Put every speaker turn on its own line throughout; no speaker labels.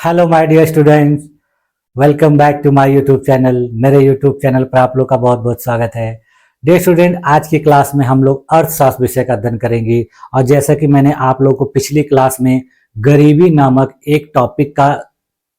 Hello my dear students, welcome back to my YouTube channel. मेरे YouTube channel पर आप लोग का बहुत बहुत स्वागत है। डियर स्टूडेंट, आज की क्लास में हम लोग अर्थशास्त्र विषय का अध्ययन करेंगे। और जैसा कि मैंने आप लोगों को पिछली क्लास में गरीबी नामक एक टॉपिक का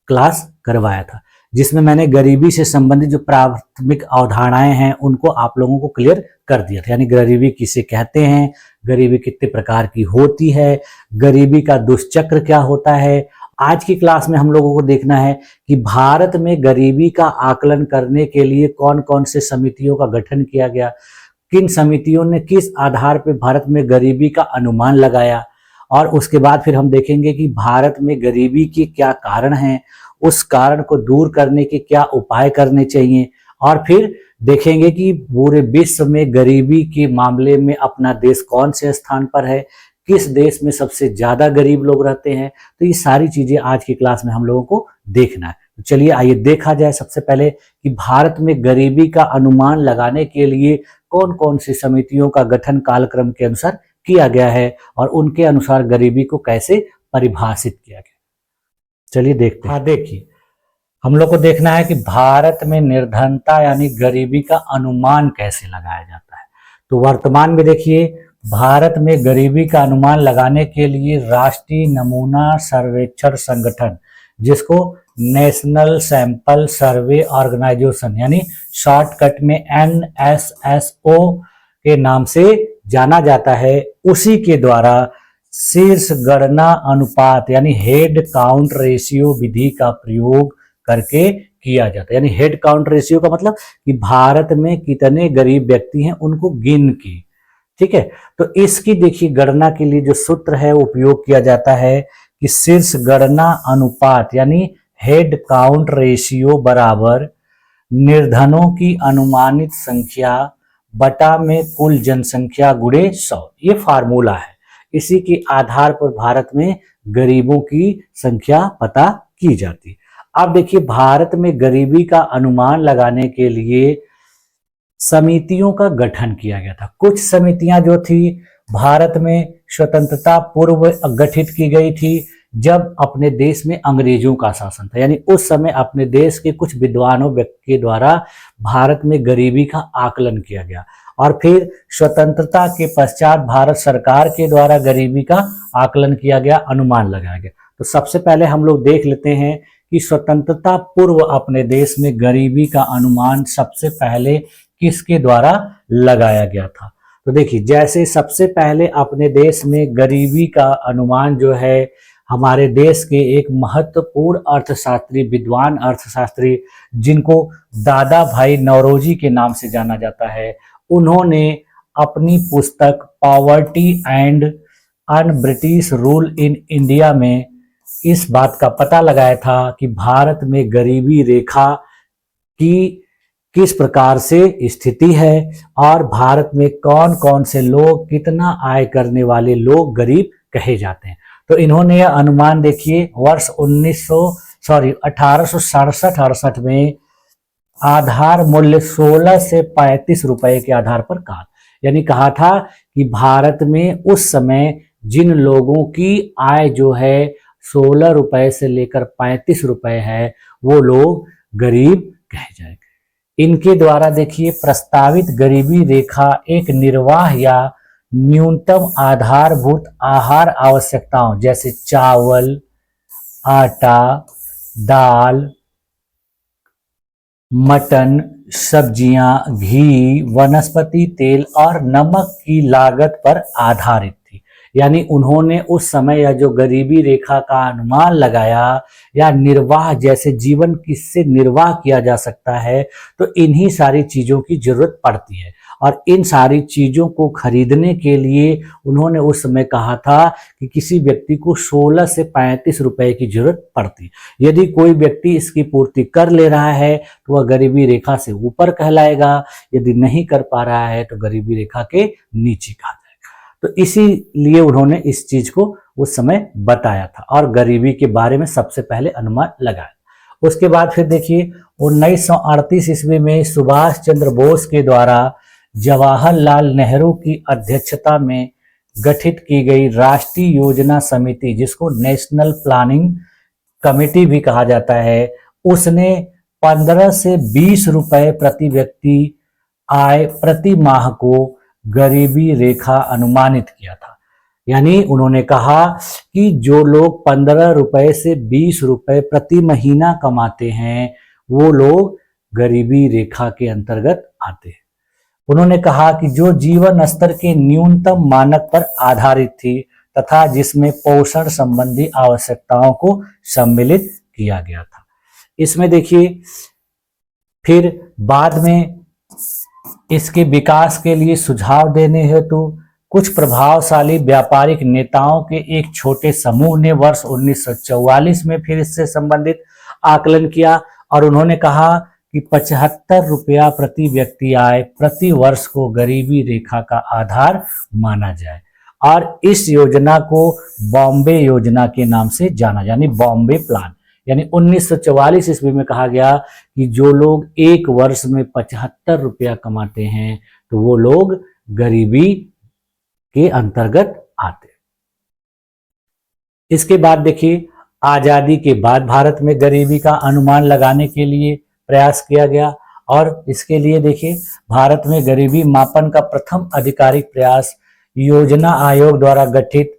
क्लास करवाया था, जिसमें मैंने गरीबी से संबंधित जो प्राथमिक अवधारणाएं हैं उनको आप लोगों को क्लियर कर दिया था। यानी गरीबी किसे कहते हैं, गरीबी कितने प्रकार की होती है, गरीबी का दुष्चक्र क्या होता है। आज की क्लास में हम लोगों को देखना है कि भारत में गरीबी का आकलन करने के लिए कौन कौन से समितियों का गठन किया गया, किन समितियों ने किस आधार पर भारत में गरीबी का अनुमान लगाया, और उसके बाद फिर हम देखेंगे कि भारत में गरीबी के क्या कारण हैं, उस कारण को दूर करने के क्या उपाय करने चाहिए, और फिर देखेंगे कि पूरे विश्व में गरीबी के मामले में अपना देश कौन से स्थान पर है, किस देश में सबसे ज्यादा गरीब लोग रहते हैं। तो ये सारी चीजें आज की क्लास में हम लोगों को देखना है। तो चलिए आइए देखा जाए सबसे पहले कि भारत में गरीबी का अनुमान लगाने के लिए कौन कौन सी समितियों का गठन कालक्रम के अनुसार किया गया है और उनके अनुसार गरीबी को कैसे परिभाषित किया गया। चलिए देखते हैं। देखिए, हम लोग को देखना है कि भारत में निर्धनता यानी गरीबी का अनुमान कैसे लगाया जाता है। तो वर्तमान में देखिए, भारत में गरीबी का अनुमान लगाने के लिए राष्ट्रीय नमूना सर्वेक्षण संगठन, जिसको नेशनल सैंपल सर्वे ऑर्गेनाइजेशन यानी शॉर्टकट में NSSO के नाम से जाना जाता है, उसी के द्वारा शीर्ष गणना अनुपात यानी हेड काउंट रेशियो विधि का प्रयोग करके किया जाता है। यानी हेड काउंट रेशियो का मतलब कि भारत में कितने गरीब व्यक्ति हैं उनको गिन के, ठीक है। तो इसकी देखिए गणना के लिए जो सूत्र है वो उपयोग किया जाता है कि शीर्ष गणना अनुपात यानी हेड काउंट रेशियो बराबर निर्धनों की अनुमानित संख्या बटा में कुल जनसंख्या गुणे 100। ये फार्मूला है, इसी के आधार पर भारत में गरीबों की संख्या पता की जाती है। अब देखिए, भारत में गरीबी का अनुमान लगाने के लिए समितियों का गठन किया गया था। कुछ समितियां जो थी भारत में स्वतंत्रता पूर्व गठित की गई थी, जब अपने देश में अंग्रेजों का शासन था। यानी उस समय अपने देश के कुछ विद्वानों व्यक्ति के द्वारा भारत में गरीबी का आकलन किया गया, और फिर स्वतंत्रता के पश्चात भारत सरकार के द्वारा गरीबी का आकलन किया गया, अनुमान लगाया गया। तो सबसे पहले हम लोग देख लेते हैं कि स्वतंत्रता पूर्व अपने देश में गरीबी का अनुमान सबसे पहले किसके द्वारा लगाया गया था। तो देखिए, जैसे सबसे पहले अपने देश में गरीबी का अनुमान जो है हमारे देश के एक महत्वपूर्ण अर्थशास्त्री, विद्वान अर्थशास्त्री, जिनको दादा भाई नौरोजी के नाम से जाना जाता है, उन्होंने अपनी पुस्तक poverty and un British rule in India में इस बात का पता लगाया था कि भारत में गरीबी रेखा की किस प्रकार से स्थिति है और भारत में कौन कौन से लोग, कितना आय करने वाले लोग गरीब कहे जाते हैं। तो इन्होंने यह अनुमान देखिए वर्ष 1867-68 में आधार मूल्य 16 से 35 रुपए के आधार पर कहा। यानी कहा था कि भारत में उस समय जिन लोगों की आय जो है 16 रुपए से लेकर 35 रुपए है, वो लोग गरीब कहे जाएंगे। इनके द्वारा देखिए प्रस्तावित गरीबी रेखा एक निर्वाह या न्यूनतम आधारभूत आहार आवश्यकताओं जैसे चावल, आटा, दाल, मटन, सब्जियां, घी, वनस्पति तेल और नमक की लागत पर आधारित थी। यानी उन्होंने उस समय यह जो गरीबी रेखा का अनुमान लगाया या निर्वाह, जैसे जीवन किससे निर्वाह किया जा सकता है, तो इन्हीं सारी चीजों की जरूरत पड़ती है। और इन सारी चीजों को खरीदने के लिए उन्होंने उस समय कहा था कि किसी व्यक्ति को 16 से 35 रुपए की जरूरत पड़ती। यदि कोई व्यक्ति इसकी पूर्ति कर ले रहा है तो वह गरीबी रेखा से ऊपर कहलाएगा, यदि नहीं कर पा रहा है तो गरीबी रेखा के नीचे कहा जाएगा। तो इसीलिए उन्होंने इस चीज को उस समय बताया था और गरीबी के बारे में सबसे पहले अनुमान लगाया। उसके बाद फिर देखिए 1938 ईस्वी में सुभाष चंद्र बोस के द्वारा जवाहरलाल नेहरू की अध्यक्षता में गठित की गई राष्ट्रीय योजना समिति, जिसको नेशनल प्लानिंग कमेटी भी कहा जाता है, उसने 15 से 20 रुपए प्रति व्यक्ति आय प्रति माह को गरीबी रेखा अनुमानित किया था। यानी उन्होंने कहा कि जो लोग 15 रुपए से 20 रुपए प्रति महीना कमाते हैं वो लोग गरीबी रेखा के अंतर्गत आते हैं। उन्होंने कहा कि जो जीवन स्तर के न्यूनतम मानक पर आधारित थी तथा जिसमें पोषण संबंधी आवश्यकताओं को सम्मिलित किया गया था। इसमें देखिए फिर बाद में इसके विकास के लिए सुझाव देने हेतु कुछ प्रभावशाली व्यापारिक नेताओं के एक छोटे समूह ने वर्ष 1944 में फिर इससे संबंधित आकलन किया और उन्होंने कहा कि 75 रुपया प्रति व्यक्ति आय प्रति वर्ष को गरीबी रेखा का आधार माना जाए और इस योजना को बॉम्बे योजना के नाम से जाना, यानी बॉम्बे प्लान। यानी 1944 ईस्वी में कहा गया कि जो लोग एक वर्ष में 75 रुपया कमाते हैं तो वो लोग गरीबी के अंतर्गत आते। इसके बाद देखिए आजादी के बाद भारत में गरीबी का अनुमान लगाने के लिए प्रयास किया गया और इसके लिए देखिए भारत में गरीबी मापन का प्रथम आधिकारिक प्रयास योजना आयोग द्वारा गठित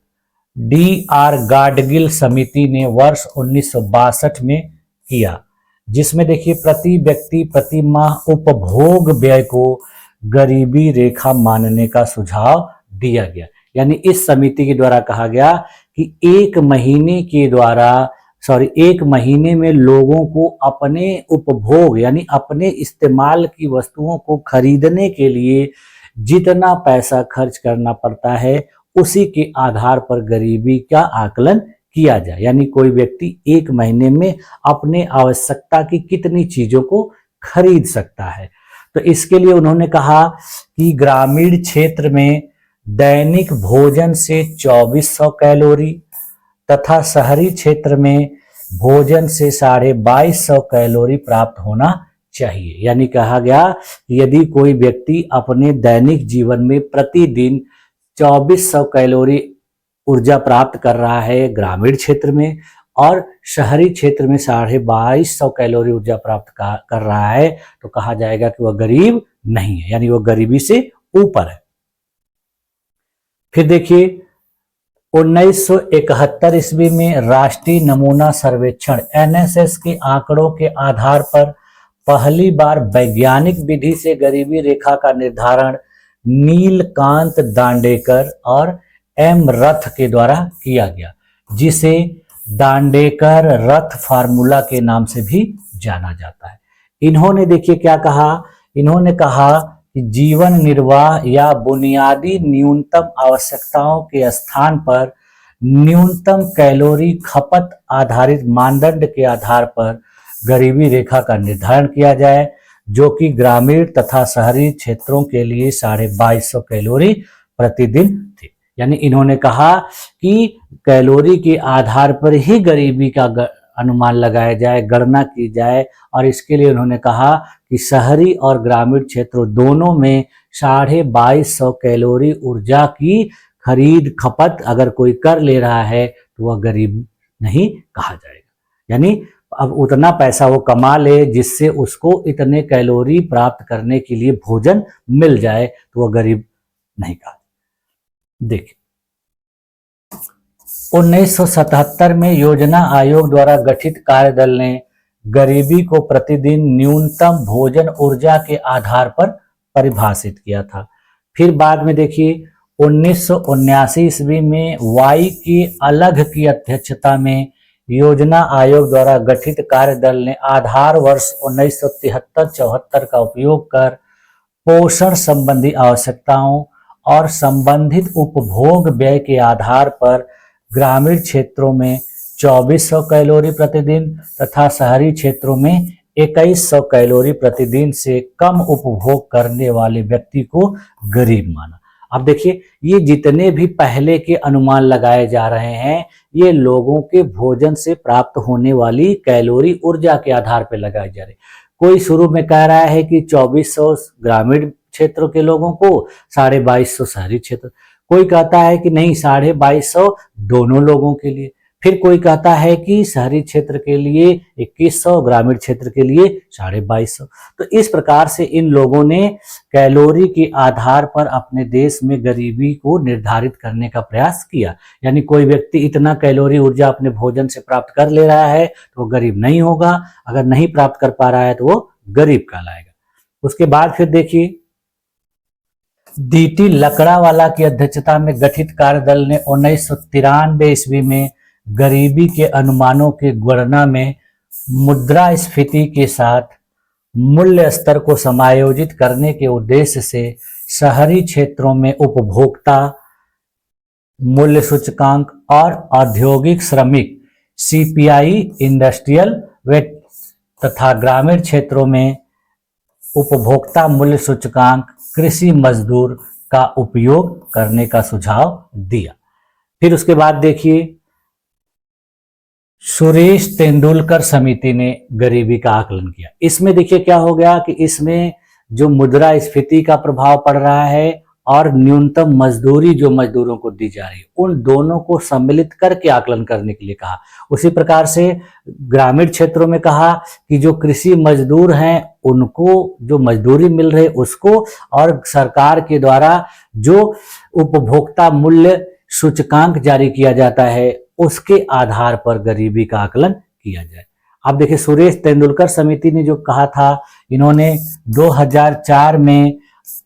D.R. गाडगिल समिति ने वर्ष 1962 में किया, जिसमें देखिए प्रति व्यक्ति प्रति माह उपभोग व्यय को गरीबी रेखा मानने का सुझाव दिया गया। यानी इस समिति के द्वारा कहा गया कि एक महीने में लोगों को अपने उपभोग यानी अपने इस्तेमाल की वस्तुओं को खरीदने के लिए जितना पैसा खर्च करना पड़ता है उसी के आधार पर गरीबी का आकलन किया जाए। यानी कोई व्यक्ति एक महीने में अपने आवश्यकता की कितनी चीजों को खरीद सकता है। तो इसके लिए उन्होंने कहा कि ग्रामीण क्षेत्र में दैनिक भोजन से 2400 कैलोरी तथा शहरी क्षेत्र में भोजन से 2250 कैलोरी प्राप्त होना चाहिए। यानी कहा गया कि यदि कोई व्यक्ति अपने दैनिक जीवन में प्रतिदिन 2400 कैलोरी ऊर्जा प्राप्त कर रहा है ग्रामीण क्षेत्र में और शहरी क्षेत्र में 2250 कैलोरी ऊर्जा प्राप्त कर रहा है तो कहा जाएगा कि वह गरीब नहीं है, यानी वह गरीबी से ऊपर है। फिर देखिए 1971 ईस्वी में राष्ट्रीय नमूना सर्वेक्षण NSS के आंकड़ों के आधार पर पहली बार वैज्ञानिक विधि से गरीबी रेखा का निर्धारण नीलकांत दांडेकर और M रथ के द्वारा किया गया, जिसे दांडेकर रथ फार्मूला के नाम से भी जाना जाता है। इन्होंने देखिए क्या कहा, इन्होंने कहा कि जीवन निर्वाह या बुनियादी न्यूनतम आवश्यकताओं के स्थान पर न्यूनतम कैलोरी खपत आधारित मानदंड के आधार पर गरीबी रेखा का निर्धारण किया जाए, जो कि ग्रामीण तथा शहरी क्षेत्रों के लिए 2250 कैलोरी प्रतिदिन थी। यानी इन्होंने कहा कि कैलोरी के आधार पर ही गरीबी का अनुमान लगाया जाए, गणना की जाए और इसके लिए उन्होंने कहा कि शहरी और ग्रामीण क्षेत्रों दोनों में 2250 कैलोरी ऊर्जा की खरीद खपत अगर कोई कर ले रहा है तो वह गरीब नहीं कहा जाएगा। यानी अब उतना पैसा वो कमा ले जिससे उसको इतने कैलोरी प्राप्त करने के लिए भोजन मिल जाए तो वह गरीब नहीं कहा। देखिए 1977 में योजना आयोग द्वारा गठित कार्यदल ने गरीबी को प्रतिदिन न्यूनतम भोजन ऊर्जा के आधार पर परिभाषित किया था। फिर बाद में देखिए 1979 ईस्वी में वाई के अलग की अध्यक्षता में योजना आयोग द्वारा गठित कार्यदल ने आधार वर्ष 1973-74 का उपयोग कर पोषण संबंधी आवश्यकताओं और संबंधित उपभोग व्यय के आधार पर ग्रामीण क्षेत्रों में 2400 कैलोरी प्रतिदिन तथा शहरी क्षेत्रों में 2100 कैलोरी प्रतिदिन से कम उपभोग करने वाले व्यक्ति को गरीब माना। अब देखिए ये जितने भी पहले के अनुमान लगाए जा रहे हैं ये लोगों के भोजन से प्राप्त होने वाली कैलोरी ऊर्जा के आधार पर लगाए जा रहे। कोई शुरू में कह रहा है कि 2400 ग्रामीण क्षेत्रों के लोगों को, 2250 शहरी क्षेत्र, कोई कहता है कि नहीं 2250 दोनों लोगों के लिए, फिर कोई कहता है कि शहरी क्षेत्र के लिए 2100, ग्रामीण क्षेत्र के लिए 2250। तो इस प्रकार से इन लोगों ने कैलोरी के आधार पर अपने देश में गरीबी को निर्धारित करने का प्रयास किया। यानी कोई व्यक्ति इतना कैलोरी ऊर्जा अपने भोजन से प्राप्त कर ले रहा है तो वो गरीब नहीं होगा, अगर नहीं प्राप्त कर पा रहा है तो वो गरीब कहलाएगा। उसके बाद फिर देखिए, डीटी लकड़ावाला की अध्यक्षता में गठित कार्यदल ने 1993 ईस्वी में गरीबी के अनुमानों की गणना में मुद्रास्फीति के साथ मूल्य स्तर को समायोजित करने के उद्देश्य से शहरी क्षेत्रों में उपभोक्ता मूल्य सूचकांक और औद्योगिक श्रमिक सीपीआई इंडस्ट्रियल वेट तथा ग्रामीण क्षेत्रों में उपभोक्ता मूल्य सूचकांक कृषि मजदूर का उपयोग करने का सुझाव दिया। फिर उसके बाद देखिए, सुरेश तेंदुलकर समिति ने गरीबी का आकलन किया। इसमें देखिए क्या हो गया कि इसमें जो मुद्रास्फीति का प्रभाव पड़ रहा है और न्यूनतम मजदूरी जो मजदूरों को दी जा रही है, उन दोनों को सम्मिलित करके आकलन करने के लिए कहा। उसी प्रकार से ग्रामीण क्षेत्रों में कहा कि जो कृषि मजदूर हैं उनको जो मजदूरी मिल रही है उसको, और सरकार के द्वारा जो उपभोक्ता मूल्य सूचकांक जारी किया जाता है उसके आधार पर गरीबी का आकलन किया जाए। अब देखिए, सुरेश तेंदुलकर समिति ने जो कहा था, इन्होंने 2004 में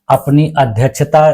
अपनी अध्यक्षता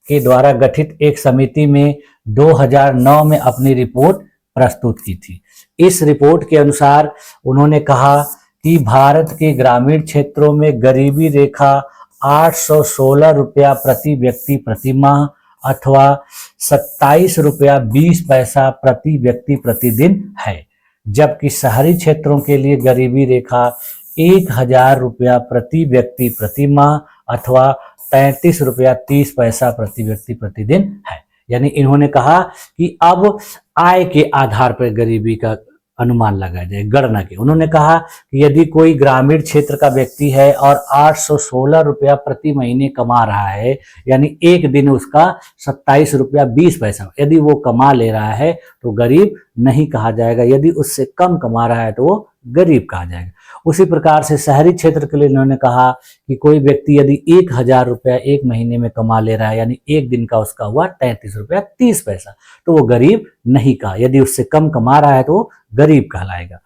के द्वारा गठित एक समिति में 2009 में अपनी रिपोर्ट प्रस्तुत की थी। इस रिपोर्ट के अनुसार उन्होंने कहा कि भारत के ग्रामीण क्षेत्रों में गरीबी रेखा 816 रुपया प्रति व्यक्ति प्रति माह अथवा 27 रुपया 20 पैसा प्रति व्यक्ति प्रतिदिन है, जबकि शहरी क्षेत्रों के लिए गरीबी रेखा 1000 रुपया प्रति व्यक्ति प्रति माह अथवा 33 रुपया 30 पैसा प्रति व्यक्ति प्रतिदिन है। यानी इन्होंने कहा कि अब आय के आधार पर गरीबी का अनुमान लगाया जाए, गणना के। उन्होंने कहा कि यदि कोई ग्रामीण क्षेत्र का व्यक्ति है और 816 रुपया प्रति महीने कमा रहा है, यानी एक दिन उसका 27 रुपया 20 पैसा यदि वो कमा ले रहा है तो गरीब नहीं कहा जाएगा। यदि उससे कम कमा रहा है तो वो गरीब कहा जाएगा। उसी प्रकार से शहरी क्षेत्र के लिए इन्होंने कहा कि कोई व्यक्ति यदि 1000 रुपया एक महीने में कमा ले रहा है, यानी एक दिन का उसका हुआ 33 रुपया 30 पैसा, तो वो गरीब नहीं कहा। यदि उससे कम कमा रहा है तो वो गरीब कहलाएगा।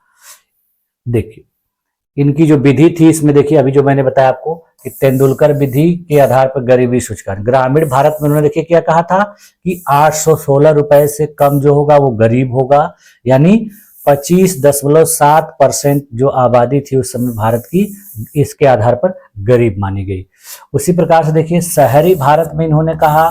देखिए इनकी जो विधि थी, इसमें देखिए अभी जो मैंने बताया आपको कि तेंदुलकर विधि के आधार पर गरीबी सूचकांक, ग्रामीण भारत में उन्होंने देखिए क्या कहा था कि 816 रुपए से कम जो होगा वो गरीब होगा, यानी 25.7% जो आबादी थी उस समय भारत की, इसके आधार पर गरीब मानी गई। उसी प्रकार से देखिए शहरी भारत में इन्होंने कहा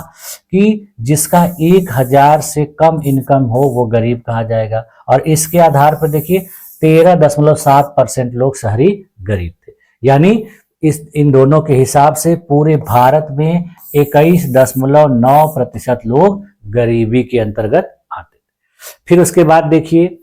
कि जिसका 1000 से कम इनकम हो वो गरीब कहा जाएगा, और इसके आधार पर देखिए 13.7% लोग शहरी गरीब थे। यानी इन दोनों के हिसाब से पूरे भारत में 21.9% लोग गरीबी के अंतर्गत आते थे। फिर उसके बाद देखिए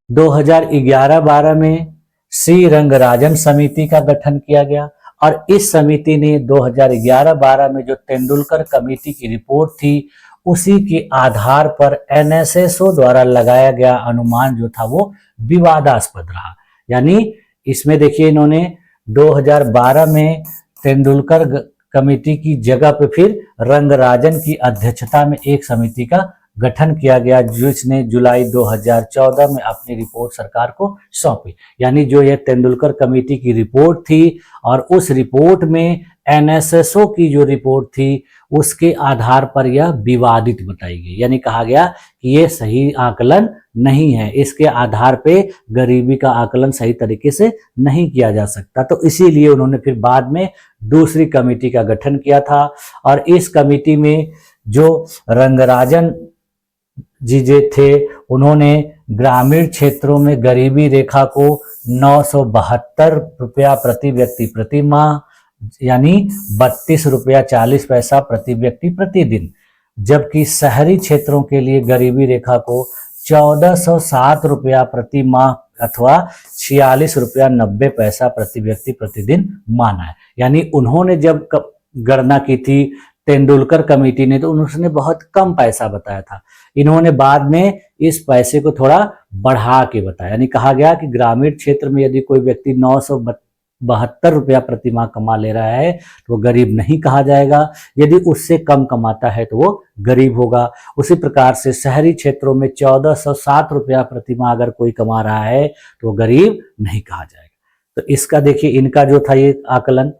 2011-12 में श्री रंगराजन समिति का गठन किया गया, और इस समिति ने 2011-12 में जो तेंदुलकर कमेटी की रिपोर्ट थी उसी के आधार पर एनएसएसओ द्वारा लगाया गया अनुमान जो था वो विवादास्पद रहा। यानी इसमें देखिए इन्होंने 2012 में तेंदुलकर कमेटी की जगह पे फिर रंगराजन की अध्यक्षता में एक समिति का गठन किया गया, जिसने जुलाई 2014 में अपनी रिपोर्ट सरकार को सौंपी। यानी जो यह तेंदुलकर कमेटी की रिपोर्ट थी और उस रिपोर्ट में एनएसएसओ की जो रिपोर्ट थी उसके आधार पर यह विवादित बताई गई। यानी कहा गया कि यह सही आकलन नहीं है, इसके आधार पे गरीबी का आकलन सही तरीके से नहीं किया जा सकता। तो इसीलिए उन्होंने फिर बाद में दूसरी कमेटी का गठन किया था, और इस कमेटी में जो रंगराजन जी जे थे उन्होंने ग्रामीण क्षेत्रों में गरीबी रेखा को 972 रुपया प्रति व्यक्ति प्रति माह, यानी 32 रुपया 40 पैसा प्रति व्यक्ति प्रतिदिन, जबकि शहरी क्षेत्रों के लिए गरीबी रेखा को 1407 रुपया प्रति माह अथवा 46 रुपया 90 पैसा प्रति व्यक्ति प्रतिदिन माना है। यानी उन्होंने जब गणना की थी तेंदुलकर कमेटी ने तो उसने बहुत कम पैसा बताया था। इन्होंने बाद में इस पैसे को थोड़ा बढ़ा के बताया, यानी कहा गया कि ग्रामीण क्षेत्र में यदि कोई व्यक्ति 972 रुपया प्रति माह कमा ले रहा है तो वो गरीब नहीं कहा जाएगा, यदि उससे कम कमाता है तो वो गरीब होगा। उसी प्रकार से शहरी क्षेत्रों में 1407 रुपया प्रति माह अगर कोई कमा रहा है तो वो गरीब नहीं कहा जाएगा। तो इसका देखिए, इनका जो था ये आकलन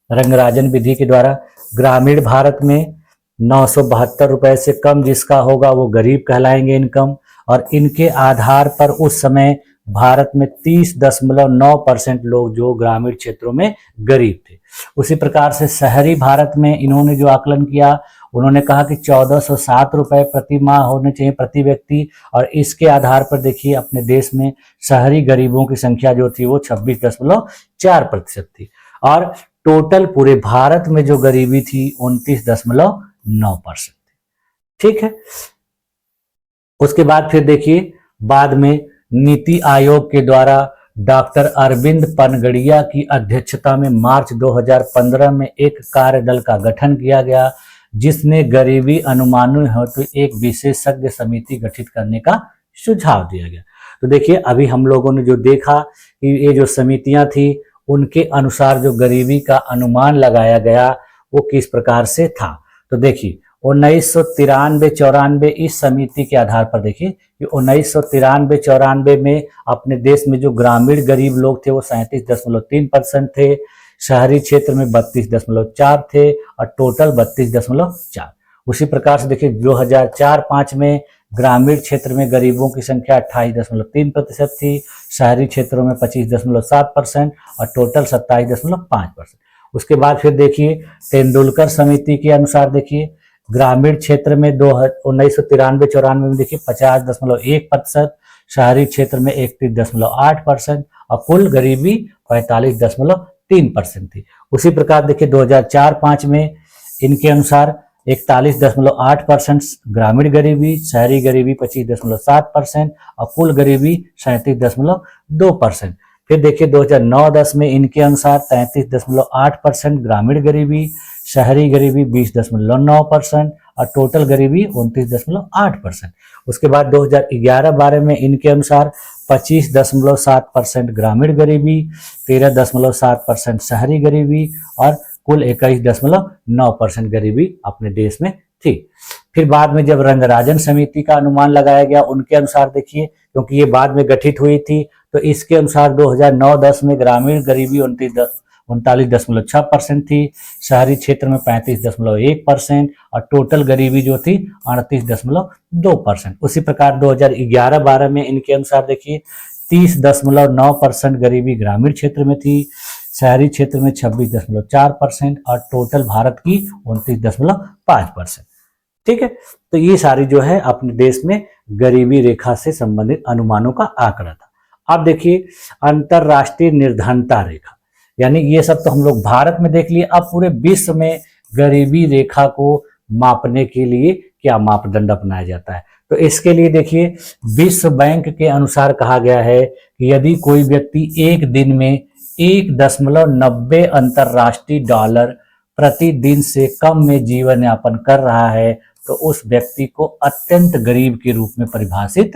रंगराजन विधि के द्वारा, ग्रामीण भारत में 972 रुपए से कम जिसका होगा वो गरीब कहलाएंगे इनकम, और इनके आधार पर उस समय भारत में 30.9% लोग जो ग्रामीण क्षेत्रों में गरीब थे। उसी प्रकार से शहरी भारत में इन्होंने जो आकलन किया, उन्होंने कहा कि 1407 रुपए प्रति माह होने चाहिए प्रति व्यक्ति, और इसके आधार पर देखिए अपने देश में शहरी गरीबों की संख्या जो थी वो 26.4% थी, और टोटल पूरे भारत में जो गरीबी थी 29.9% थी। ठीक है, उसके बाद फिर देखिए बाद में नीति आयोग के द्वारा डॉक्टर अरविंद पनगड़िया की अध्यक्षता में मार्च 2015 में एक कार्यदल का गठन किया गया, जिसने गरीबी अनुमानों हेतु एक विशेषज्ञ समिति गठित करने का सुझाव दिया गया। तो देखिए अभी हम लोगों ने जो देखा कि ये जो समितियां थी उनके अनुसार जो गरीबी का अनुमान लगाया गया वो किस प्रकार से था। तो देखिए 1993-94 इस समिति के आधार पर देखिए कि 1993-94 में अपने देश में जो ग्रामीण गरीब लोग थे वो 37.3% थे, शहरी क्षेत्र में 32.4 थे और टोटल 32.4। उसी प्रकार से देखिए 2004-05 में ग्रामीण क्षेत्र में गरीबों की संख्या 28.3% थी, शहरी क्षेत्रों में 25.7% और टोटल 27.5%। उसके बाद फिर देखिए तेंदुलकर समिति के अनुसार देखिए ग्रामीण क्षेत्र में 1993-94 में देखिए 50.1%, शहरी क्षेत्र में 31.8% और कुल गरीबी 45.3% थी। उसी प्रकार देखिए 2004-05 में इनके अनुसार 41.8% ग्रामीण गरीबी, शहरी गरीबी 25.7% और कुल गरीबी 37.2%। फिर देखिए 2009-10 में इनके अनुसार 33.8% ग्रामीण गरीबी, शहरी गरीबी 20.9% और टोटल गरीबी 29.8%। उसके बाद 2011-12 में इनके अनुसार 25.7% ग्रामीण गरीबी, 13.7% शहरी गरीबी और कुल 21.9% गरीबी अपने देश में थी। फिर बाद में जब रंगराजन समिति का अनुमान लगाया गया उनके अनुसार देखिए, क्योंकि ये बाद में गठित हुई थी, तो इसके अनुसार 2009-10 में ग्रामीण गरीबी 39.6% थी, शहरी क्षेत्र में 35.1% और टोटल गरीबी जो थी 38.2%। उसी प्रकार 2011-12 में इनके अनुसार देखिए 30.9% गरीबी ग्रामीण क्षेत्र में थी, शहरी क्षेत्र में 26.4% और टोटल भारत की 29.5%। ठीक है, तो ये सारी जो है अपने देश में गरीबी रेखा से संबंधित अनुमानों का आंकड़ा था। अब देखिए अंतरराष्ट्रीय निर्धनता रेखा, यानी ये सब तो हम लोग भारत में देख लिए, अब पूरे विश्व में गरीबी रेखा को मापने के लिए क्या मापदंड अपनाया जाता है। तो इसके लिए देखिए विश्व बैंक के अनुसार कहा गया है कि यदि कोई व्यक्ति एक दिन में 1.90 अंतरराष्ट्रीय डॉलर प्रतिदिन से कम में जीवन यापन कर रहा है तो उस व्यक्ति को अत्यंत गरीब के रूप में परिभाषित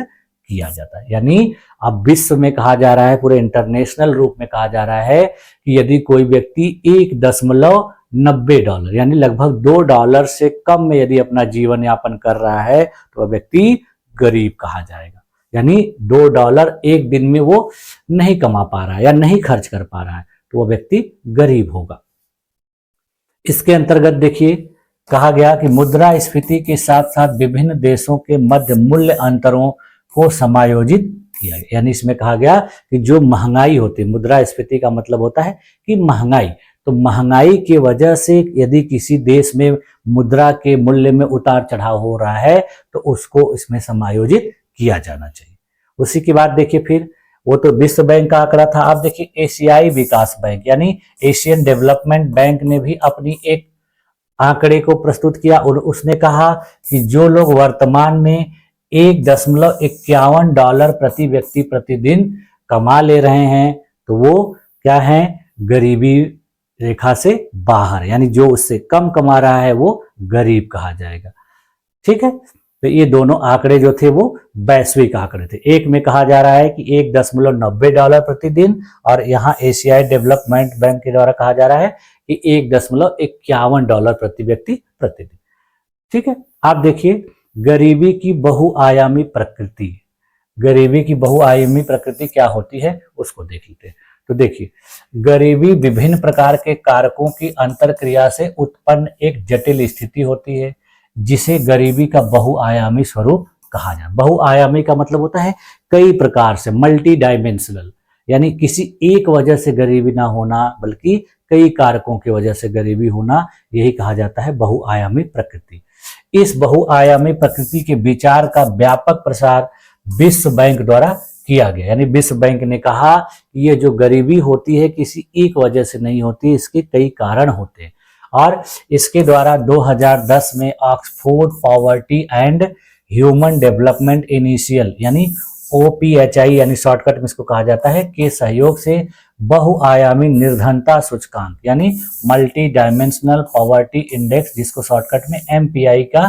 किया जाता है। यानी अब विश्व में कहा जा रहा है, पूरे इंटरनेशनल रूप में कहा जा रहा है कि यदि कोई व्यक्ति 1.90 डॉलर यानी लगभग $2 से कम में यदि अपना जीवन यापन कर रहा है तो वह व्यक्ति गरीब कहा जाएगा। यानी $2 एक दिन में वो नहीं कमा पा रहा है या नहीं खर्च कर पा रहा है तो वो व्यक्ति गरीब होगा। इसके अंतर्गत देखिए कहा गया कि मुद्रास्फीति के साथ साथ विभिन्न देशों के मध्य मूल्य अंतरों को समायोजित किया गया। यानी इसमें कहा गया कि जो महंगाई होती है, मुद्रास्फीति का मतलब होता है कि महंगाई, तो महंगाई की वजह से यदि किसी देश में मुद्रा के मूल्य में उतार चढ़ाव हो रहा है तो उसको इसमें समायोजित किया जाना चाहिए। उसी के बाद देखिए फिर वो तो विश्व बैंक का आंकड़ा था। अब देखिए एशियाई विकास बैंक यानी एशियन डेवलपमेंट बैंक ने भी अपनी एक आंकड़े को प्रस्तुत किया और उसने कहा कि जो लोग वर्तमान में $1.51 प्रति व्यक्ति प्रतिदिन कमा ले रहे हैं तो वो क्या है, गरीबी रेखा से बाहर, यानी जो उससे कम कमा रहा है वो गरीब कहा जाएगा। ठीक है, तो ये दोनों आंकड़े जो थे वो वैश्विक आंकड़े थे। एक में कहा जा रहा है कि $1.90 प्रतिदिन, और यहाँ एशियाई डेवलपमेंट बैंक के द्वारा कहा जा रहा है कि $1.51 प्रति व्यक्ति प्रतिदिन। ठीक है, आप देखिए गरीबी की बहुआयामी प्रकृति। गरीबी की बहुआयामी प्रकृति क्या होती है उसको देख लेते हैं। तो देखिए, गरीबी विभिन्न प्रकार के कारकों की अंतरक्रिया से उत्पन्न एक जटिल स्थिति होती है, जिसे गरीबी का बहुआयामी स्वरूप कहा जाए। बहुआयामी का मतलब होता है कई प्रकार से, मल्टी डायमेंशनल, यानी किसी एक वजह से गरीबी ना होना बल्कि कई कारकों की वजह से गरीबी होना, यही कहा जाता है बहुआयामी प्रकृति। इस बहुआयामी प्रकृति के विचार का व्यापक प्रसार विश्व बैंक द्वारा किया गया, यानी विश्व बैंक ने कहा कि ये जो गरीबी होती है किसी एक वजह से नहीं होती, इसके कई कारण होते हैं। और इसके द्वारा 2010 में Oxford poverty and human development initial यानी OPHI यानी शॉर्टकट में इसको कहा जाता है के सहयोग से बहुआयामी निर्धनता सूचकांक यानी मल्टी डायमेंशनल पॉवर्टी इंडेक्स, जिसको शॉर्टकट में MPI का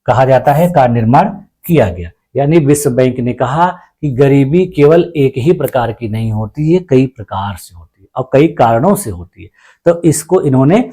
कहा जाता है, का निर्माण किया गया। यानी विश्व बैंक ने कहा कि गरीबी केवल एक ही प्रकार की नहीं होती है, कई प्रकार से होती है और कई कारणों से होती है। तो इसको इन्होंने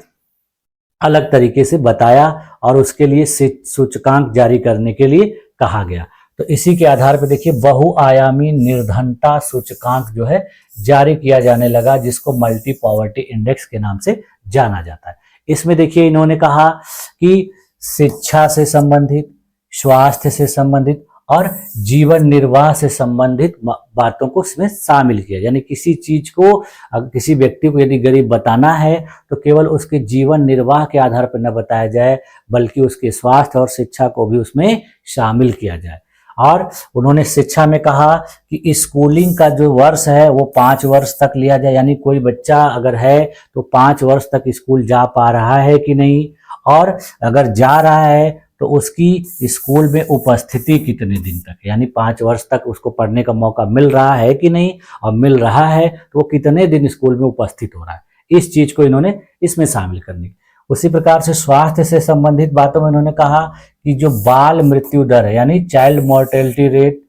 अलग तरीके से बताया और उसके लिए सूचकांक जारी करने के लिए कहा गया। तो इसी के आधार पर देखिए बहुआयामी निर्धनता सूचकांक जो है जारी किया जाने लगा, जिसको मल्टी पॉवर्टी इंडेक्स के नाम से जाना जाता है। इसमें देखिए इन्होंने कहा कि शिक्षा से संबंधित, स्वास्थ्य से संबंधित और जीवन निर्वाह से संबंधित बातों को इसमें शामिल किया। यानी किसी चीज को, किसी व्यक्ति को यदि गरीब बताना है तो केवल उसके जीवन निर्वाह के आधार पर न बताया जाए बल्कि उसके स्वास्थ्य और शिक्षा को भी उसमें शामिल किया जाए। और उन्होंने शिक्षा में कहा कि स्कूलिंग का जो वर्ष है वो 5 वर्ष तक लिया जाए, यानी कोई बच्चा अगर है तो 5 वर्ष तक स्कूल जा पा रहा है कि नहीं, और अगर जा रहा है तो उसकी स्कूल में उपस्थिति कितने दिन तक, यानी 5 वर्ष तक उसको पढ़ने का मौका मिल रहा है कि नहीं, और मिल रहा है तो वो कितने दिन स्कूल में उपस्थित हो रहा है, इस चीज को इन्होंने इसमें शामिल करने। उसी प्रकार से स्वास्थ्य से संबंधित बातों में इन्होंने कहा कि जो बाल मृत्यु दर है यानी चाइल्ड मोर्टेलिटी रेट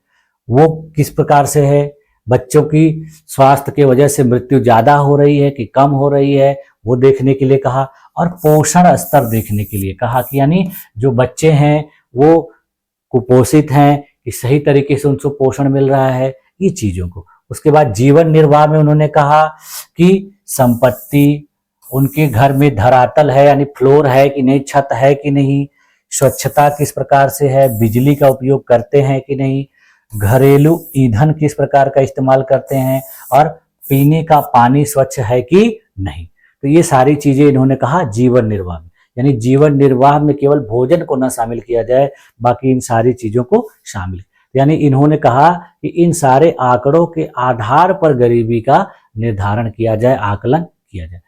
वो किस प्रकार से है, बच्चों की स्वास्थ्य की वजह से मृत्यु ज्यादा हो रही है कि कम हो रही है, वो देखने के लिए कहा। और पोषण स्तर देखने के लिए कहा कि यानी जो बच्चे हैं वो कुपोषित हैं कि सही तरीके से उनको पोषण मिल रहा है, ये चीजों को। उसके बाद जीवन निर्वाह में उन्होंने कहा कि संपत्ति, उनके घर में धरातल है यानी फ्लोर है कि नहीं, छत है कि नहीं, स्वच्छता किस प्रकार से है, बिजली का उपयोग करते हैं कि नहीं, घरेलू ईंधन किस प्रकार का इस्तेमाल करते हैं, और पीने का पानी स्वच्छ है कि नहीं। तो ये सारी चीजें इन्होंने कहा जीवन निर्वाह में, यानी जीवन निर्वाह में केवल भोजन को न शामिल किया जाए, बाकी इन सारी चीजों को शामिल। यानी इन्होंने कहा कि इन सारे आंकड़ों के आधार पर गरीबी का निर्धारण किया जाए, आकलन किया जाए।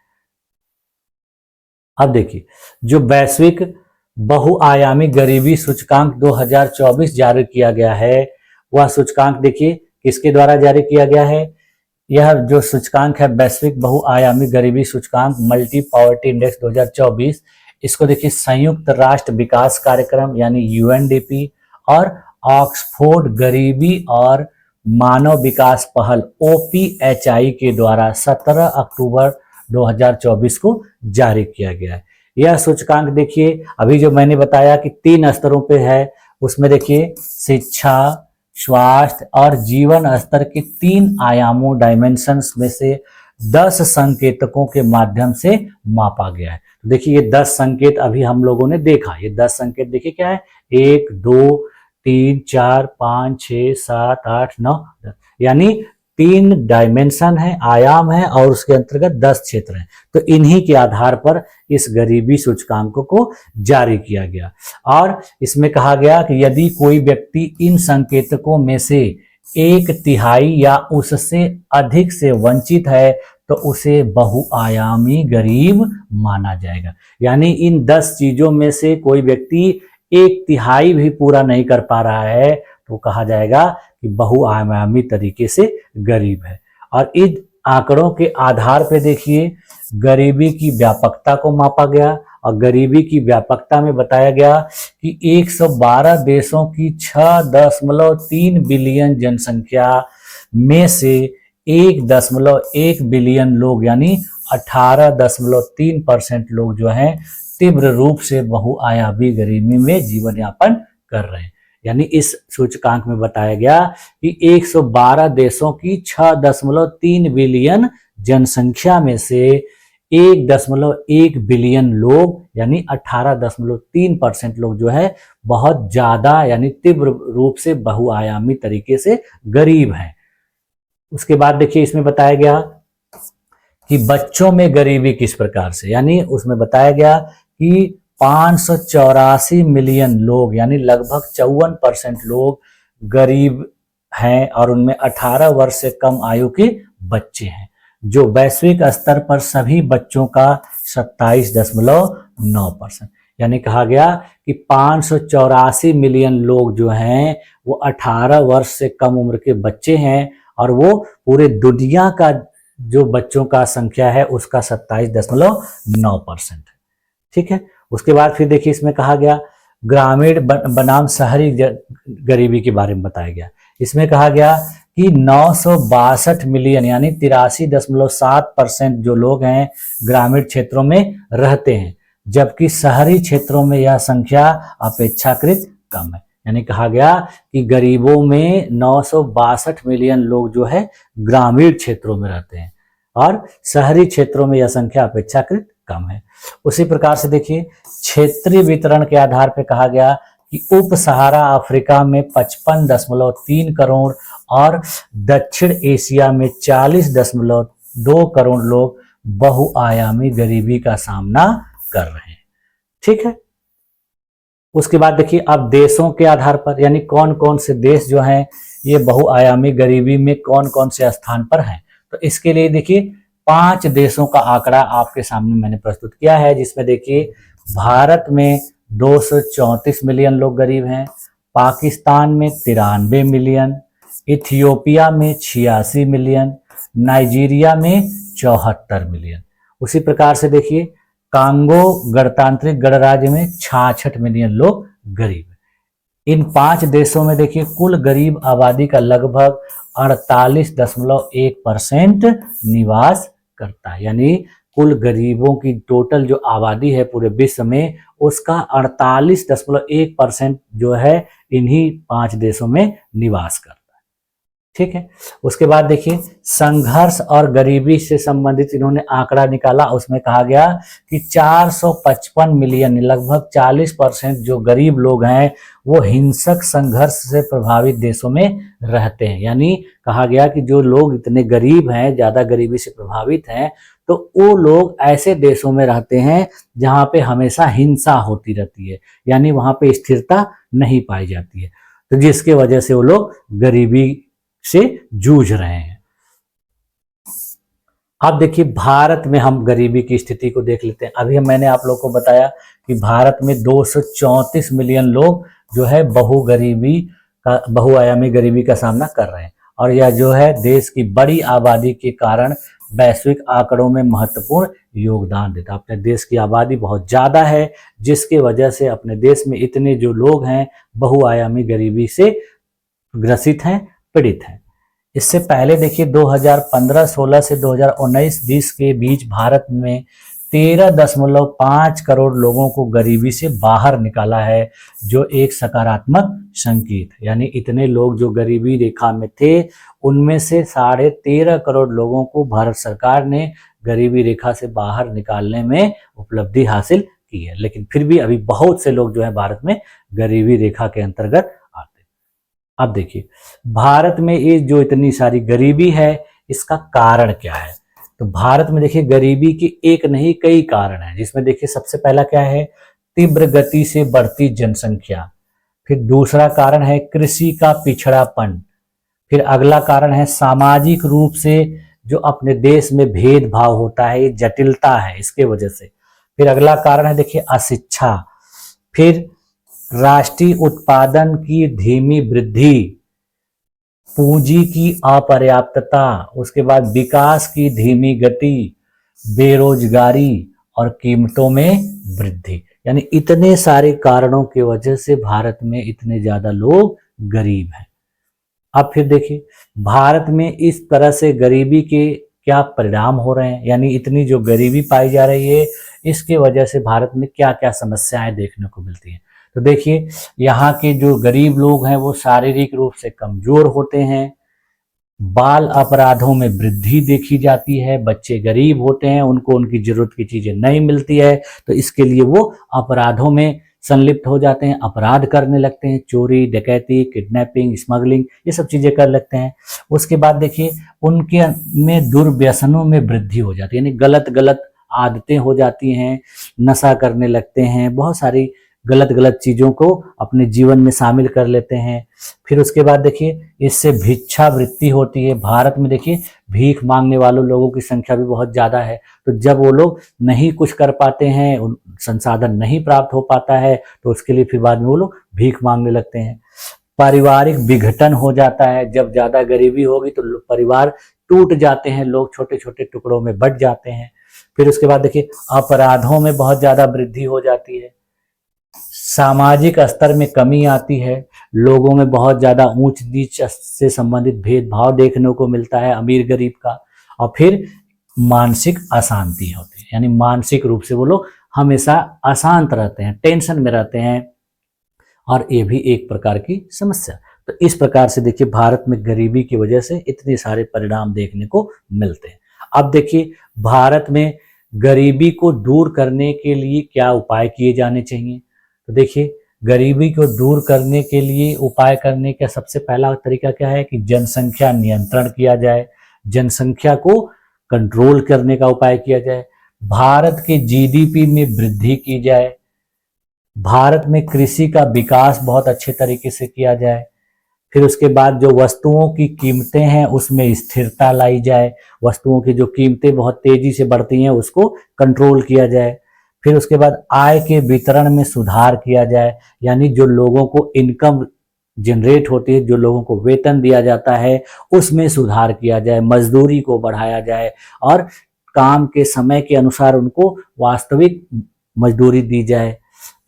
अब देखिए जो वैश्विक बहुआयामी गरीबी सूचकांक 2024 जारी किया गया है, वह सूचकांक देखिए किसके द्वारा जारी किया गया है। यह जो सूचकांक है वैश्विक बहुआयामी गरीबी सूचकांक मल्टी पॉवर्टी इंडेक्स 2024, इसको देखिए संयुक्त राष्ट्र विकास कार्यक्रम यानी UNDP और ऑक्सफोर्ड गरीबी और मानव विकास पहल OPHI के द्वारा 17 अक्टूबर 2024 को जारी किया गया है। यह सूचकांक देखिए अभी जो मैंने बताया कि 3 स्तरों पे है, उसमें देखिए शिक्षा, स्वास्थ्य और जीवन स्तर के 3 आयामों डायमेंशंस में से 10 संकेतकों के माध्यम से मापा गया है। तो देखिए ये 10 संकेत अभी हम लोगों ने देखा, ये 10 संकेत देखिए क्या है, 1 2 3 4 5 6 7 8 9 10, यानी 3 डायमेंशन है, आयाम है और उसके अंतर्गत 10 क्षेत्र हैं। तो इन्हीं के आधार पर इस गरीबी सूचकांक को जारी किया गया। और इसमें कहा गया कि यदि कोई व्यक्ति इन संकेतकों में से 1/3 या उससे अधिक से वंचित है तो उसे बहुआयामी गरीब माना जाएगा। यानी इन 10 चीजों में से कोई व्यक्ति 1/3 भी पूरा नहीं कर पा रहा है तो कहा जाएगा कि बहुआयामी तरीके से गरीब है। और इन आंकड़ों के आधार पर देखिए गरीबी की व्यापकता को मापा गया और गरीबी की व्यापकता में बताया गया कि 112 देशों की 6.3 बिलियन जनसंख्या में से 1.1 बिलियन लोग यानी 18.3% लोग जो हैं तीव्र रूप से बहुआयामी गरीबी में जीवन यापन कर रहे हैं। यानी इस सूचकांक में बताया गया कि 112 देशों की 6.3 बिलियन जनसंख्या में से 1.1 बिलियन लोग यानी 18.3% लोग जो है बहुत ज्यादा यानी तीव्र रूप से बहुआयामी तरीके से गरीब हैं। उसके बाद देखिए इसमें बताया गया कि बच्चों में गरीबी किस प्रकार से, यानी उसमें बताया गया कि 584 मिलियन लोग यानी लगभग 54% लोग गरीब हैं और उनमें 18 वर्ष से कम आयु के बच्चे हैं, जो वैश्विक स्तर पर सभी बच्चों का 27.9%। यानी कहा गया कि 584 मिलियन लोग जो हैं वो 18 वर्ष से कम उम्र के बच्चे हैं और वो पूरे दुनिया का जो बच्चों का संख्या है उसका 27.9% है। ठीक है। उसके बाद फिर देखिए इसमें कहा गया ग्रामीण बनाम शहरी गरीबी के बारे में बताया गया। इसमें कहा गया कि 962 मिलियन यानी 83.7% जो लोग हैं ग्रामीण क्षेत्रों में रहते हैं, जबकि शहरी क्षेत्रों में यह संख्या अपेक्षाकृत कम है। यानी कहा गया कि गरीबों में 962 मिलियन लोग जो है ग्रामीण क्षेत्रों में रहते हैं और शहरी क्षेत्रों में यह संख्या अपेक्षाकृत कम है। उसी प्रकार से देखिए क्षेत्रीय वितरण के आधार पर कहा गया कि उप सहारा अफ्रीका में 55.3 करोड़ और दक्षिण एशिया में 40.2 करोड़ लोग बहुआयामी गरीबी का सामना कर रहे हैं। ठीक है। उसके बाद देखिए अब देशों के आधार पर यानी कौन कौन से देश जो हैं ये बहुआयामी गरीबी में कौन कौन से स्थान पर हैं, तो इसके लिए देखिए 5 देशों का आंकड़ा आपके सामने मैंने प्रस्तुत किया है, जिसमें देखिए भारत में 234 मिलियन लोग गरीब हैं, पाकिस्तान में 93 मिलियन, इथियोपिया में 86 मिलियन, नाइजीरिया में 74 मिलियन। उसी प्रकार से देखिए कांगो गणतांत्रिक गणराज्य में 66 मिलियन लोग गरीब हैं। इन 5 देशों में देखिए कुल गरीब आबादी का लगभग 48.1% निवास करता है, यानी कुल गरीबों की टोटल जो आबादी है पूरे विश्व में उसका 48.1% जो है इन्हीं 5 देशों में निवास करता है। ठीक है। उसके बाद देखिए संघर्ष और गरीबी से संबंधित इन्होंने आंकड़ा निकाला, उसमें कहा गया कि 455 मिलियन लगभग 40% जो गरीब लोग हैं वो हिंसक संघर्ष से प्रभावित देशों में रहते हैं। यानी कहा गया कि जो लोग इतने गरीब हैं, ज्यादा गरीबी से प्रभावित हैं, तो वो लोग ऐसे देशों में रहते हैं जहां पे हमेशा हिंसा होती रहती है, यानी वहां पे स्थिरता नहीं पाई जाती है, तो जिसके वजह से वो लोग गरीबी से जूझ रहे हैं। अब देखिए भारत में हम गरीबी की स्थिति को देख लेते हैं। अभी मैंने आप लोग को बताया कि भारत में 234 मिलियन लोग जो है बहुआयामी गरीबी का सामना कर रहे हैं और यह जो है देश की बड़ी आबादी के कारण वैश्विक आंकड़ों में महत्वपूर्ण योगदान देता है। अपने देश की आबादी बहुत ज्यादा है जिसकी वजह से अपने देश में इतने जो लोग हैं बहुआयामी गरीबी से ग्रसित हैं, पीड़ित हैं। इससे पहले देखिए 2015-16 से 2019-20 के बीच भारत में 13.5 करोड़ लोगों को गरीबी से बाहर निकाला है, जो एक सकारात्मक संकेत है। यानी इतने लोग जो गरीबी रेखा में थे उनमें से 13.5 करोड़ लोगों को भारत सरकार ने गरीबी रेखा से बाहर निकालने में उपलब्धि हासिल की है, लेकिन फिर भी अभी बहुत से लोग जो है भारत में गरीबी रेखा के अंतर्गत आते हैं। अब देखिए भारत में ये जो इतनी सारी गरीबी है इसका कारण क्या है, तो भारत में देखिए गरीबी के एक नहीं कई कारण हैं, जिसमें देखिए सबसे पहला क्या है, तीव्र गति से बढ़ती जनसंख्या। फिर दूसरा कारण है कृषि का पिछड़ापन। फिर अगला कारण है सामाजिक रूप से जो अपने देश में भेदभाव होता है, ये जटिलता है इसके वजह से। फिर अगला कारण है देखिए अशिक्षा। फिर राष्ट्रीय उत्पादन की धीमी वृद्धि, पूंजी की अपर्याप्तता, उसके बाद विकास की धीमी गति, बेरोजगारी और कीमतों में वृद्धि, यानी इतने सारे कारणों की वजह से भारत में इतने ज्यादा लोग गरीब हैं। अब फिर देखिए भारत में इस तरह से गरीबी के क्या परिणाम हो रहे हैं, यानी इतनी जो गरीबी पाई जा रही है इसके वजह से भारत में क्या क्या समस्याएं देखने को मिलती हैं। तो देखिए यहाँ के जो गरीब लोग हैं वो शारीरिक रूप से कमजोर होते हैं, बाल अपराधों में वृद्धि देखी जाती है, बच्चे गरीब होते हैं, उनको उनकी जरूरत की चीजें नहीं मिलती है तो इसके लिए वो अपराधों में संलिप्त हो जाते हैं, अपराध करने लगते हैं, चोरी डकैती किडनैपिंग स्मगलिंग ये सब चीजें कर लगते हैं। उसके बाद देखिए उनके में दुर्व्यसनों में वृद्धि हो जाती है, यानी गलत गलत आदतें हो जाती हैं, नशा करने लगते हैं, बहुत सारी गलत गलत चीजों को अपने जीवन में शामिल कर लेते हैं। फिर उसके बाद देखिए इससे भिक्षावृत्ति होती है। भारत में देखिए भीख मांगने वालों लोगों की संख्या भी बहुत ज्यादा है, तो जब वो लोग नहीं कुछ कर पाते हैं, संसाधन नहीं प्राप्त हो पाता है तो उसके लिए फिर बाद में वो लोग भीख मांगने लगते हैं। पारिवारिक विघटन हो जाता है, जब ज्यादा गरीबी होगी तो परिवार टूट जाते हैं, लोग छोटे छोटे टुकड़ों में बंट जाते हैं। फिर उसके बाद देखिए अपराधों में बहुत ज्यादा वृद्धि हो जाती है, सामाजिक स्तर में कमी आती है, लोगों में बहुत ज्यादा ऊंच नीच से संबंधित भेदभाव देखने को मिलता है अमीर गरीब का, और फिर मानसिक अशांति होती है, यानी मानसिक रूप से वो लोग हमेशा अशांत रहते हैं, टेंशन में रहते हैं, और ये भी एक प्रकार की समस्या। तो इस प्रकार से देखिए भारत में गरीबी की वजह से इतने सारे परिणाम देखने को मिलते हैं। अब देखिए भारत में गरीबी को दूर करने के लिए क्या उपाय किए जाने चाहिए। तो देखिए गरीबी को दूर करने के लिए उपाय करने का सबसे पहला तरीका क्या है कि जनसंख्या नियंत्रण किया जाए, जनसंख्या को कंट्रोल करने का उपाय किया जाए, भारत के जीडीपी में वृद्धि की जाए, भारत में कृषि का विकास बहुत अच्छे तरीके से किया जाए, फिर उसके बाद जो वस्तुओं की कीमतें हैं उसमें स्थिरता लाई जाए, वस्तुओं की जो कीमतें बहुत तेजी से बढ़ती हैं उसको कंट्रोल किया जाए, फिर उसके बाद आय के वितरण में सुधार किया जाए, यानी जो लोगों को इनकम जनरेट होती है, जो लोगों को वेतन दिया जाता है उसमें सुधार किया जाए, मजदूरी को बढ़ाया जाए और काम के समय के अनुसार उनको वास्तविक मजदूरी दी जाए।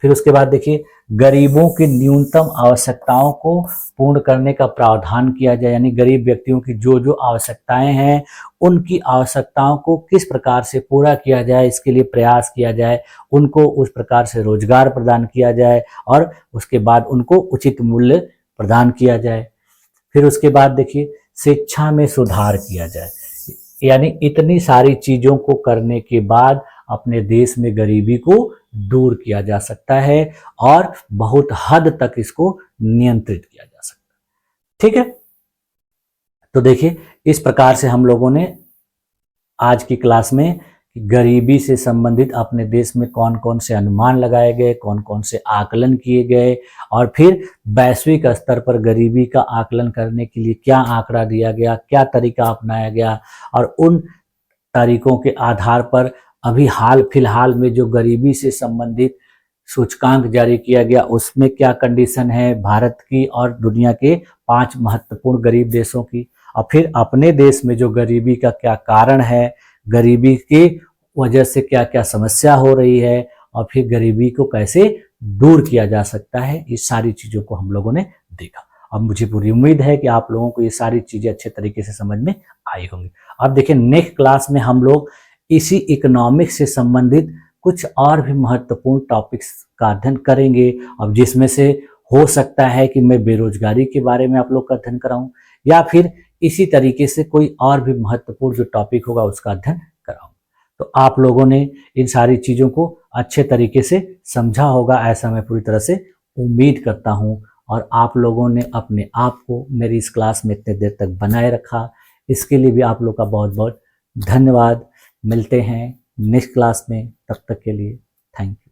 फिर उसके बाद देखिए गरीबों की न्यूनतम आवश्यकताओं को पूर्ण करने का प्रावधान किया जाए, यानी गरीब व्यक्तियों की जो जो आवश्यकताएं हैं उनकी आवश्यकताओं को किस प्रकार से पूरा किया जाए इसके लिए प्रयास किया जाए, उनको उस प्रकार से रोजगार प्रदान किया जाए और उसके बाद उनको उचित मूल्य प्रदान किया जाए। फिर उसके बाद देखिए शिक्षा में सुधार किया जाए, यानी इतनी सारी चीजों को करने के बाद अपने देश में गरीबी को दूर किया जा सकता है और बहुत हद तक इसको नियंत्रित किया जा सकता है। ठीक है, तो देखिए इस प्रकार से हम लोगों ने आज की क्लास में गरीबी से संबंधित अपने देश में कौन कौन से अनुमान लगाए गए, कौन कौन से आकलन किए गए, और फिर वैश्विक स्तर पर गरीबी का आकलन करने के लिए क्या आंकड़ा दिया गया, क्या तरीका अपनाया गया, और उन तरीकों के आधार पर अभी हाल फिलहाल में जो गरीबी से संबंधित सूचकांक जारी किया गया उसमें क्या कंडीशन है भारत की और दुनिया के 5 महत्वपूर्ण गरीब देशों की, और फिर अपने देश में जो गरीबी का क्या कारण है, गरीबी की वजह से क्या क्या समस्या हो रही है, और फिर गरीबी को कैसे दूर किया जा सकता है, इस सारी चीजों को हम लोगों ने देखा। अब मुझे पूरी उम्मीद है कि आप लोगों को ये सारी चीजें अच्छे तरीके से समझ में आई होंगी। अब देखिए नेक्स्ट क्लास में हम लोग इसी इकोनॉमिक्स से संबंधित कुछ और भी महत्वपूर्ण टॉपिक्स का अध्ययन करेंगे, अब जिसमें से हो सकता है कि मैं बेरोजगारी के बारे में आप लोग का अध्ययन कराऊं या फिर इसी तरीके से कोई और भी महत्वपूर्ण जो टॉपिक होगा उसका अध्ययन कराऊं। तो आप लोगों ने इन सारी चीजों को अच्छे तरीके से समझा होगा, ऐसा मैं पूरी तरह से उम्मीद करता हूं, और आप लोगों ने अपने आप को मेरी इस क्लास में इतने देर तक बनाए रखा, इसके लिए भी आप लोग का बहुत बहुत धन्यवाद। मिलते हैं नेक्स्ट क्लास में, तब तक के लिए थैंक यू।